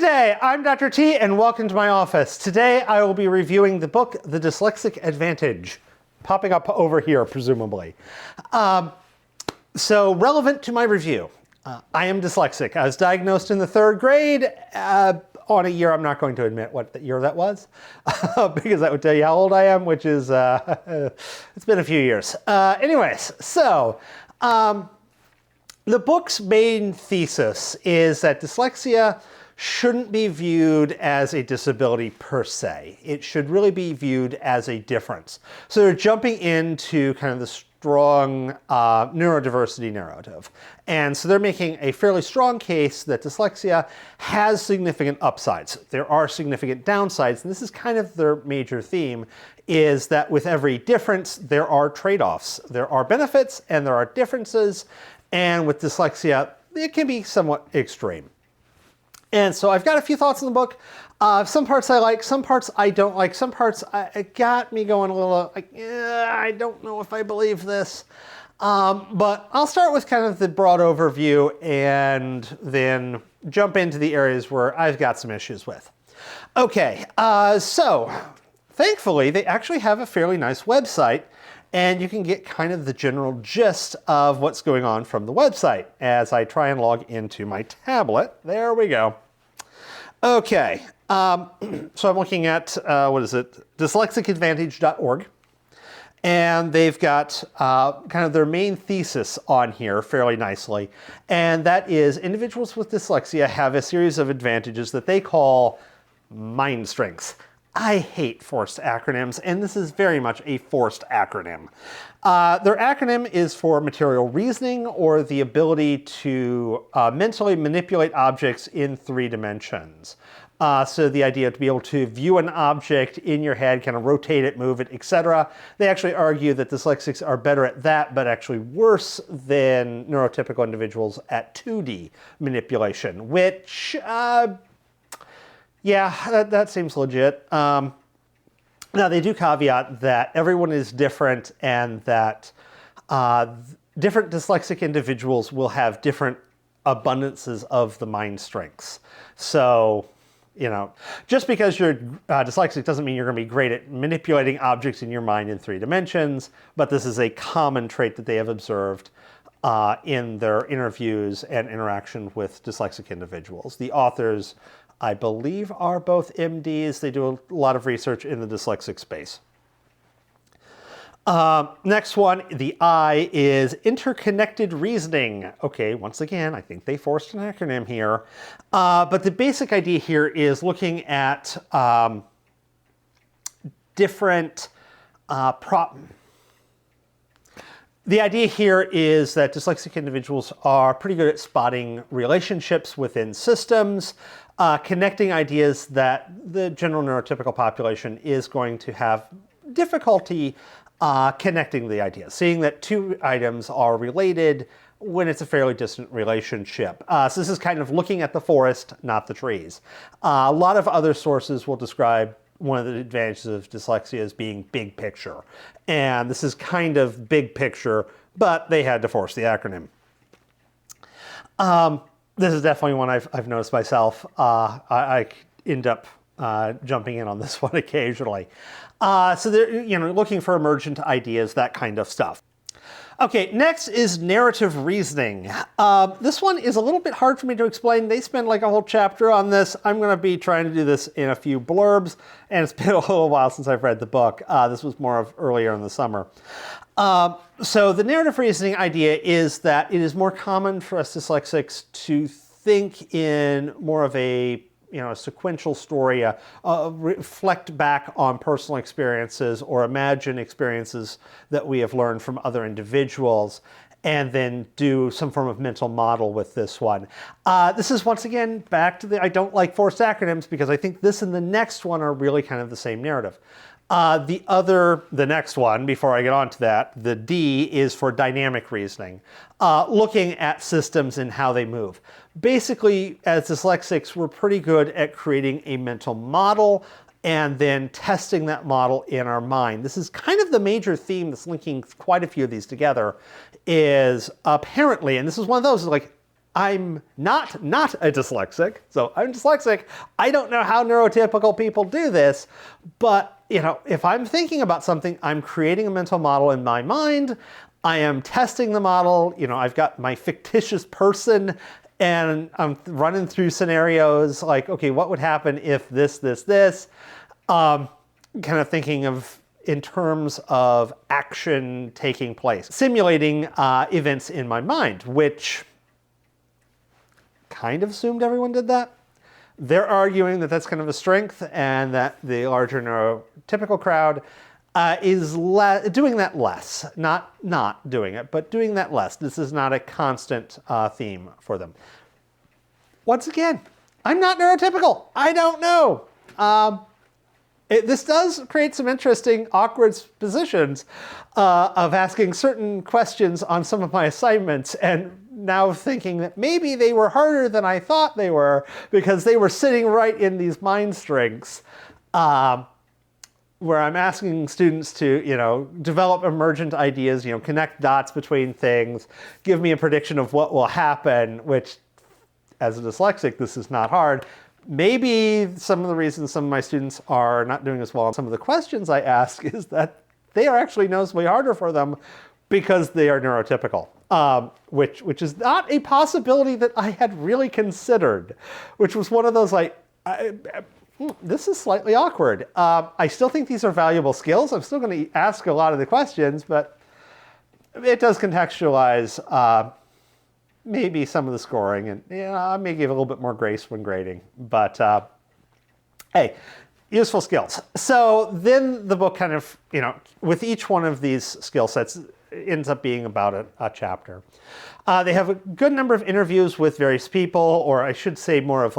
day, I'm Dr. T and welcome to my office. Today I will be reviewing the book, The Dyslexic Advantage, popping up over here presumably. So relevant to my review, I am dyslexic. I was diagnosed in the 3rd grade on a year I'm not going to admit what year that was because that would tell you how old I am, which is, it's been a few years. Anyways, so the book's main thesis is that dyslexia shouldn't be viewed as a disability per se. It should really be viewed as a difference. So they're jumping into kind of the strong neurodiversity narrative. And so they're making a fairly strong case that dyslexia has significant upsides. There are significant downsides, and this is kind of their major theme, is that with every difference, there are trade-offs. There are benefits and there are differences, and with dyslexia, it can be somewhat extreme. And so I've got a few thoughts on the book. Some parts I like, some parts I don't like, some parts it got me going a little like, I don't know if I believe this. But I'll start with kind of the broad overview and then jump into the areas where I've got some issues with. Okay, so thankfully they actually have a fairly nice website, and you can get kind of the general gist of what's going on from the website as I try and log into my tablet. There we go. Okay, so I'm looking at, dyslexicadvantage.org. And they've got kind of their main thesis on here fairly nicely. And that is individuals with dyslexia have a series of advantages that they call mind strengths. I hate forced acronyms, and this is very much a forced acronym. Their acronym is for material reasoning, or the ability to mentally manipulate objects in 3 dimensions. So the idea to be able to view an object in your head, kind of rotate it, move it, etc. They actually argue that dyslexics are better at that, but actually worse than neurotypical individuals at 2D manipulation, which yeah, that seems legit. Now, they do caveat that everyone is different and that different dyslexic individuals will have different abundances of the mind strengths. So, you know, just because you're dyslexic doesn't mean you're going to be great at manipulating objects in your mind in 3 dimensions, but this is a common trait that they have observed in their interviews and interaction with dyslexic individuals. The authors, I believe, are both MDs. They do a lot of research in the dyslexic space. Next one, the I, is interconnected reasoning. Okay, once again, I think they forced an acronym here. But the basic idea here is looking at different The idea here is that dyslexic individuals are pretty good at spotting relationships within systems, connecting ideas that the general neurotypical population is going to have difficulty connecting the ideas, seeing that 2 items are related when it's a fairly distant relationship. So this is kind of looking at the forest, not the trees. A lot of other sources will describe one of the advantages of dyslexia as being big picture. And this is kind of big picture, but they had to force the acronym. This is definitely one I've noticed myself. I end up jumping in on this one occasionally. So they're looking for emergent ideas, that kind of stuff. Okay, next is narrative reasoning. This one is a little bit hard for me to explain. They spend like a whole chapter on this. I'm going to be trying to do this in a few blurbs, and it's been a little while since I've read the book. This was more of earlier in the summer. So the narrative reasoning idea is that it is more common for us dyslexics to think in more of a sequential story, reflect back on personal experiences or imagine experiences that we have learned from other individuals, and then do some form of mental model with this one. This is, once again, back to I don't like forced acronyms, because I think this and the next one are really kind of the same narrative. The next one, before I get on to that, the D, is for dynamic reasoning, looking at systems and how they move. Basically, as dyslexics, we're pretty good at creating a mental model and then testing that model in our mind. This is kind of the major theme that's linking quite a few of these together, is apparently, and this is one of those, like, I'm not a dyslexic, so I'm dyslexic. I don't know how neurotypical people do this, but if I'm thinking about something, I'm creating a mental model in my mind. I am testing the model. I've got my fictitious person, and I'm running through scenarios like, okay, what would happen if this, this? Kind of thinking of in terms of action taking place, simulating events in my mind, which kind of assumed everyone did that. They're arguing that that's kind of a strength and that the larger neurotypical crowd is doing that less. Not doing it, but doing that less. This is not a constant theme for them. Once again, I'm not neurotypical. I don't know. This does create some interesting, awkward positions of asking certain questions on some of my assignments and now thinking that maybe they were harder than I thought they were because they were sitting right in these mind strings where I'm asking students to, develop emergent ideas, connect dots between things, give me a prediction of what will happen, which as a dyslexic, this is not hard. Maybe some of the reasons some of my students are not doing as well on some of the questions I ask is that they are actually noticeably harder for them because they are neurotypical, which is not a possibility that I had really considered, which was one of those this is slightly awkward. I still think these are valuable skills. I'm still going to ask a lot of the questions, but it does contextualize maybe some of the scoring, and I may give a little bit more grace when grading, but hey, useful skills. So then the book kind of, with each one of these skill sets ends up being about a chapter. They have a good number of interviews with various people, or I should say more of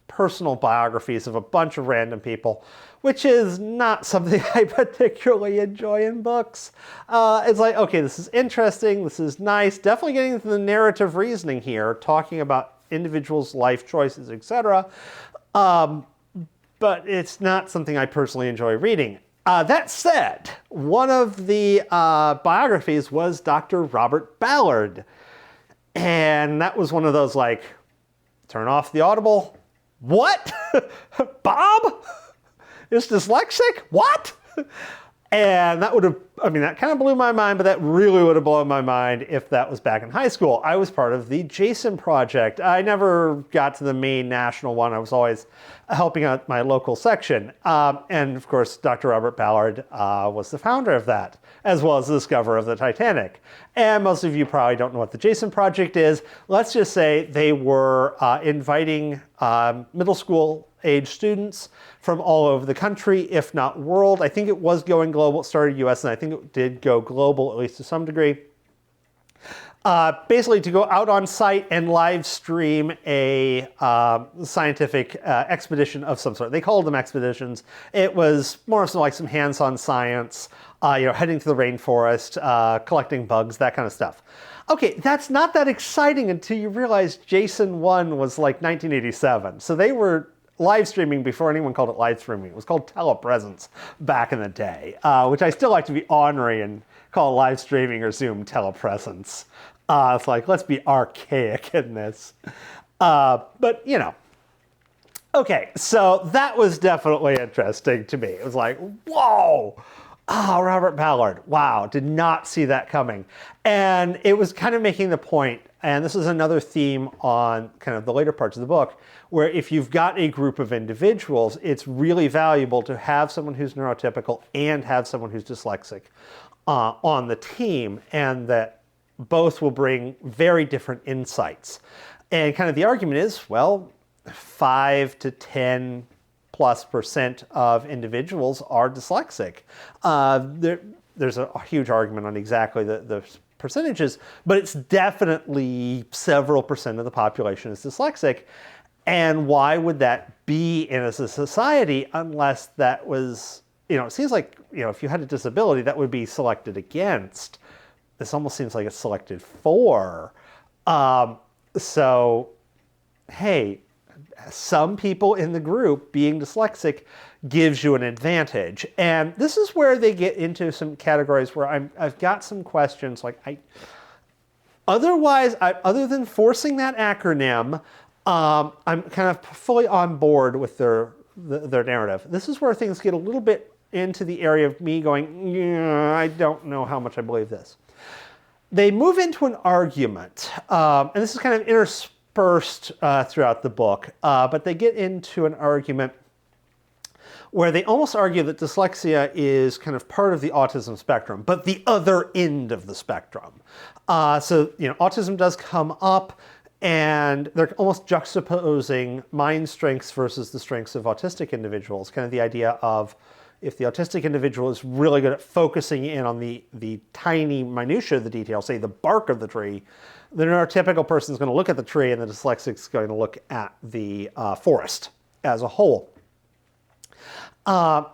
personal biographies of a bunch of random people, which is not something I particularly enjoy in books. It's like, okay, this is interesting, this is nice, definitely getting into the narrative reasoning here, talking about individuals' life choices, etc. But it's not something I personally enjoy reading. That said, one of the biographies was Dr. Robert Ballard. And that was one of those turn off the Audible. What? Bob is dyslexic? What? And that would have, that kind of blew my mind, but that really would have blown my mind if that was back in high school. I was part of the Jason Project. I never got to the main national one. I was always helping out my local section. And of course, Dr. Robert Ballard was the founder of that, as well as the discoverer of the Titanic. And most of you probably don't know what the Jason Project is. Let's just say they were inviting middle school age students from all over the country, if not world. I think it was going global. It started US, and I think it did go global, at least to some degree. Basically to go out on site and live stream a scientific expedition of some sort. They called them expeditions. It was more so like some hands-on science, heading to the rainforest, collecting bugs, that kind of stuff. Okay, that's not that exciting until you realize Jason 1 was 1987. So they were live streaming before anyone called it live streaming. It was called telepresence back in the day, which I still like to be ornery and call live streaming or Zoom telepresence. It's let's be archaic in this. But, Okay, so that was definitely interesting to me. It was whoa! Oh, Robert Ballard. Wow, did not see that coming. And it was kind of making the point, and this is another theme on kind of the later parts of the book, where if you've got a group of individuals, it's really valuable to have someone who's neurotypical and have someone who's dyslexic on the team, and that both will bring very different insights. And kind of the argument is, well, 5 to 10 plus % of individuals are dyslexic. There's a huge argument on exactly the percentages, but it's definitely several % of the population is dyslexic. And why would that be in a society unless that was, it seems like, if you had a disability, that would be selected against. This almost seems like it's selected for. So, hey, some people in the group being dyslexic gives you an advantage. And this is where they get into some categories where I've got some questions Otherwise, other than forcing that acronym, I'm kind of fully on board with their narrative. This is where things get a little bit into the area of me going, yeah, I don't know how much I believe this. They move into an argument, and this is kind of interspersed throughout the book, but they get into an argument where they almost argue that dyslexia is kind of part of the autism spectrum, but the other end of the spectrum. So, autism does come up, and they're almost juxtaposing mind strengths versus the strengths of autistic individuals. Kind of the idea of, if the autistic individual is really good at focusing in on the tiny minutiae of the detail, say the bark of the tree, the neurotypical person is going to look at the tree, and the dyslexic is going to look at the forest as a whole. And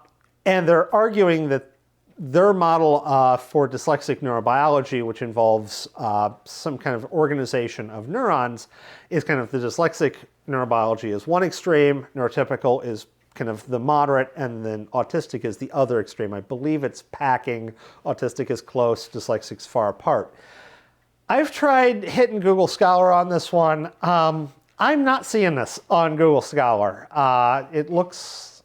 they're arguing that their model for dyslexic neurobiology, which involves some kind of organization of neurons, is kind of the dyslexic neurobiology is one extreme, neurotypical is kind of the moderate, and then autistic is the other extreme. I believe it's packing. Autistic is close, dyslexic's far apart. I've tried hitting Google Scholar on this one. I'm not seeing this on Google Scholar. It looks...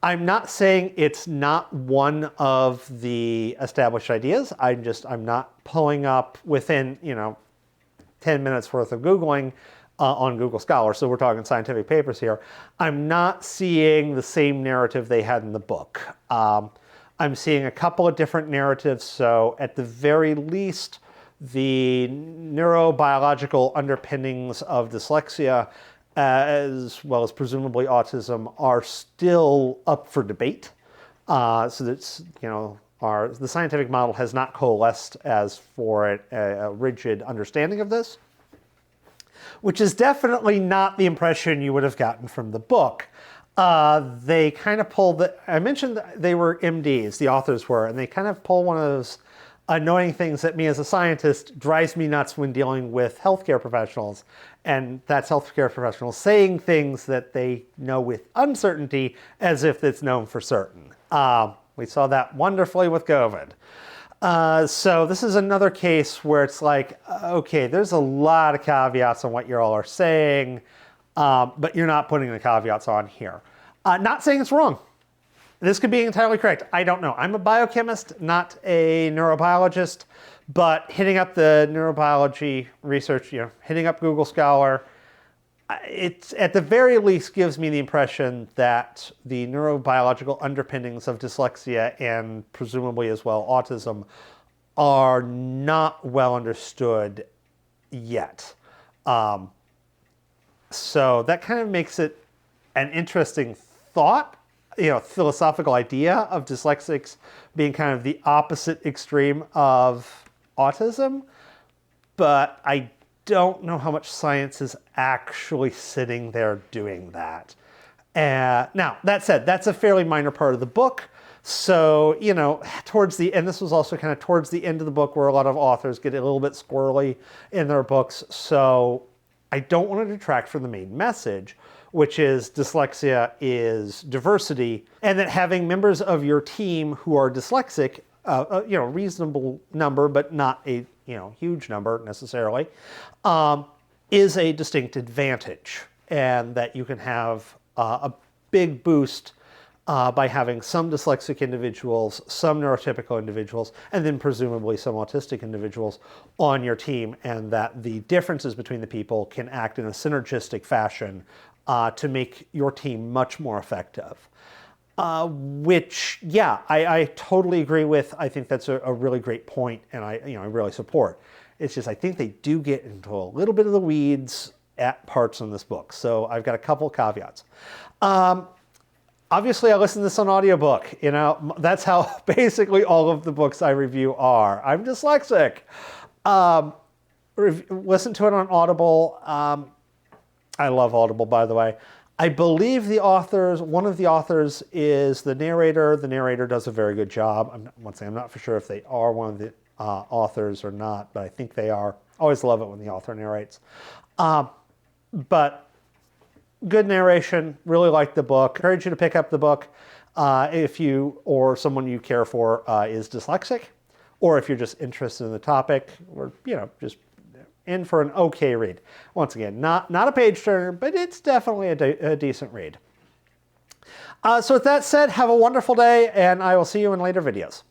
I'm not saying it's not one of the established ideas. I'm not pulling up within, 10 minutes worth of Googling on Google Scholar. So we're talking scientific papers here. I'm not seeing the same narrative they had in the book. I'm seeing a couple of different narratives. So at the very least, the neurobiological underpinnings of dyslexia, as well as presumably autism, are still up for debate. So that's, the scientific model has not coalesced as for a rigid understanding of this, which is definitely not the impression you would have gotten from the book. They kind of pulled I mentioned they were MDs, the authors were, and they kind of pull one of those annoying things that me as a scientist drives me nuts when dealing with healthcare professionals. And that's healthcare professionals saying things that they know with uncertainty as if it's known for certain. We saw that wonderfully with COVID. So this is another case where it's like, okay, there's a lot of caveats on what you all are saying, but you're not putting the caveats on here. Not saying it's wrong. This could be entirely correct. I don't know. I'm a biochemist, not a neurobiologist, but hitting up the neurobiology research, hitting up Google Scholar, it at the very least gives me the impression that the neurobiological underpinnings of dyslexia and presumably as well autism are not well understood yet. So that kind of makes it an interesting thought, philosophical idea of dyslexics being kind of the opposite extreme of autism, but I don't know how much science is actually sitting there doing that. Now, that said, that's a fairly minor part of the book. So, towards the end, this was also kind of towards the end of the book where a lot of authors get a little bit squirrely in their books. So I don't want to detract from the main message, which is dyslexia is diversity, and that having members of your team who are dyslexic, reasonable number, but not a huge number necessarily, is a distinct advantage, and that you can have a big boost by having some dyslexic individuals, some neurotypical individuals, and then presumably some autistic individuals on your team, and that the differences between the people can act in a synergistic fashion to make your team much more effective. Which, yeah, I totally agree with. I think that's a really great point, and I really support. It's just I think they do get into a little bit of the weeds at parts in this book. So I've got a couple of caveats. Obviously, I listen to this on audiobook. That's how basically all of the books I review are. I'm dyslexic. Listen to it on Audible. I love Audible, by the way. I believe one of the authors is the narrator. The narrator does a very good job. I'm not for sure if they are one of the authors or not, but I think they are. Always love it when the author narrates. But good narration, really like the book. Encourage you to pick up the book if you or someone you care for is dyslexic, or if you're just interested in the topic, or just in for an okay read. Once again, not a page turner, but it's definitely a decent read. So with that said, have a wonderful day, and I will see you in later videos.